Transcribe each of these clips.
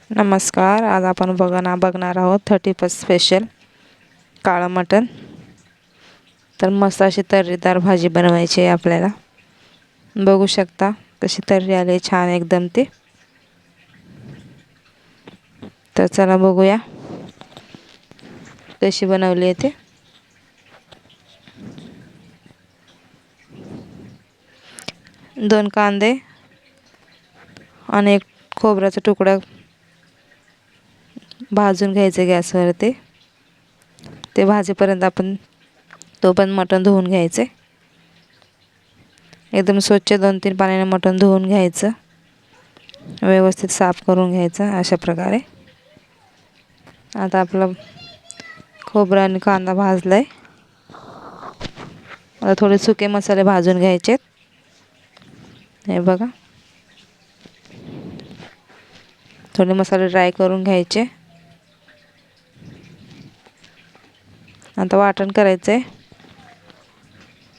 नमस्कार. आज आपण बघणार आहोत 31st स्पेशल काळं मटण. तर मस्त अशी तर्रीदार भाजी बनवायची आहे आपल्याला. बघू शकता कशी तर्री आली छान एकदम ती. तर चला बघूया कशी बनवली आहे ते. दोन कांदे आणि एक खोबऱ्याचा तुकडा भाजून घ्यायचे गॅसवरती. ते भाजेपर्यंत आपण पण मटण धुवून घ्यायचे. एकदम स्वच्छ 2-3 पाण्याने मटण धुवून घ्यायचं. व्यवस्थित साफ करून घ्यायचं अशा प्रकारे. आता आपला खोबरा आणि कांदा भाजलाय. आता थोडे सुके मसाले भाजून घ्यायचे. हे बघा, थोडे मसाले ड्राय करून घ्यायचे. आता वाटण करायचे.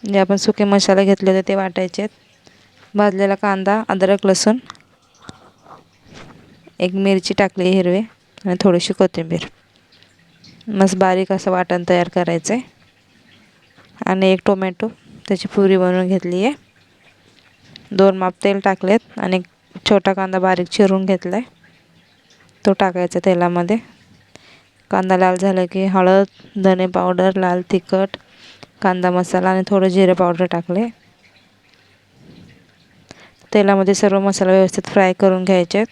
जे आपण सुके मसाले घेतले होते ते वाटायचे. भाजलेला कांदा, अद्रक, लसूण, एक मिरची टाकली हिरवी आणि थोडीशी कोथिंबीर. मस्त बारीक असं वाटण तयार करायचं आहे. आणि एक टोमॅटो त्याची प्युरी बनवून घेतली आहे. 2 माप तेल टाकलेत आणि छोटा कांदा बारीक चिरून घेतलाय, तो टाकायचा तेलामध्ये. कांदा लाल झाला की हळद, धने पावडर, लाल तिखट, कांदा मसाला आणि थोडं जिरे पावडर टाकले. तेलामध्ये सर्व मसाला व्यवस्थित फ्राय करून घ्यायचे.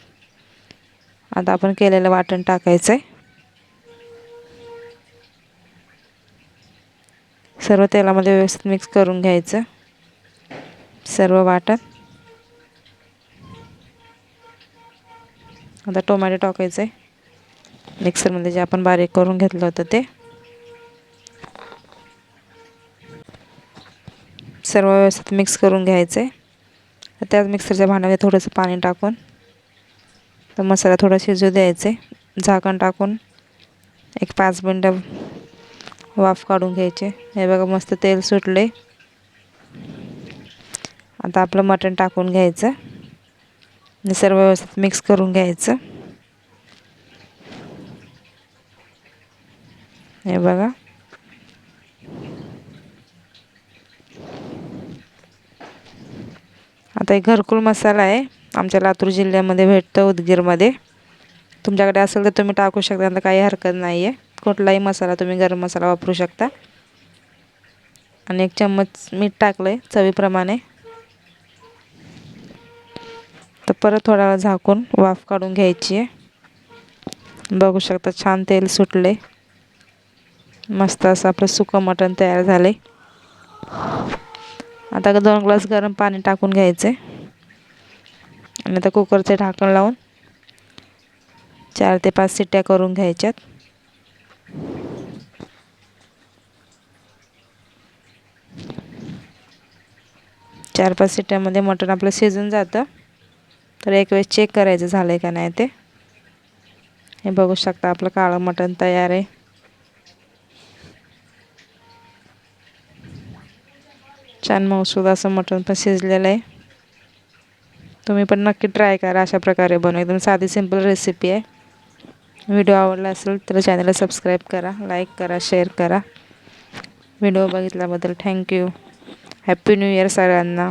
आता आपण केलेलं वाटण टाकायचं आहे. सर्व तेलामध्ये व्यवस्थित मिक्स करून घ्यायचं सर्व वाटण. आता टोमॅटो टाकायचं आहे मिक्सरमध्ये, जे आपण बारीक करून घेतलं होतं ते. सर्व व्यवस्थित मिक्स करून घ्यायचं आहे. त्याच मिक्सरच्या भांड्यामध्ये थोडंसं पाणी टाकून तर मसाला थोडा शिजू द्यायचे. झाकण टाकून एक 5 मिनटं वाफ काढून घ्यायचे. हे बघा मस्त तेल सुटले. आता आपलं मटण टाकून घ्यायचं आणि सर्व व्यवस्थित मिक्स करून घ्यायचं. हे बघा, आता एक घरकुल मसाला आहे, आमच्या लातूर जिल्ह्यामध्ये भेटतो, उदगीरमध्ये. तुमच्याकडे असेल तर तुम्ही टाकू शकता, तर काही हरकत नाही आहे. कुठलाही मसाला तुम्ही गरम मसाला वापरू शकता. आणि 1 चम्मच मीठ टाकलं चवीप्रमाणे. तर परत थोडा वेळ झाकून वाफ काढून घ्यायची आहे. बघू शकता छान तेल सुटले. मस्त असं आपलं सुकं मटण तयार झाले. आता 2 ग्लास गरम पाणी टाकून घ्यायचे आणि आता कुकरचे ढाकण लावून 4 ते 5 शिट्ट्या करून घ्यायच्यात. चार 5 शिट्ट्यामध्ये मटण आपलं शिजून जातं. तर एक वेळेस चेक करायचं झालंय का नाही ते. हे बघू शकता आपलं काळं मटण तयार आहे. छान मऊसूद असं मटण पण शिजलेलं आहे. तुम्ही पण नक्की ट्राय करा अशा प्रकारे बनवा. एकदम साधी सिंपल रेसिपी आहे. व्हिडिओ आवडला असेल तर चॅनलला सबस्क्राईब करा, लाईक करा, शेअर करा. व्हिडिओ बघितल्याबद्दल थँक्यू. हॅपी न्यू इयर सगळ्यांना.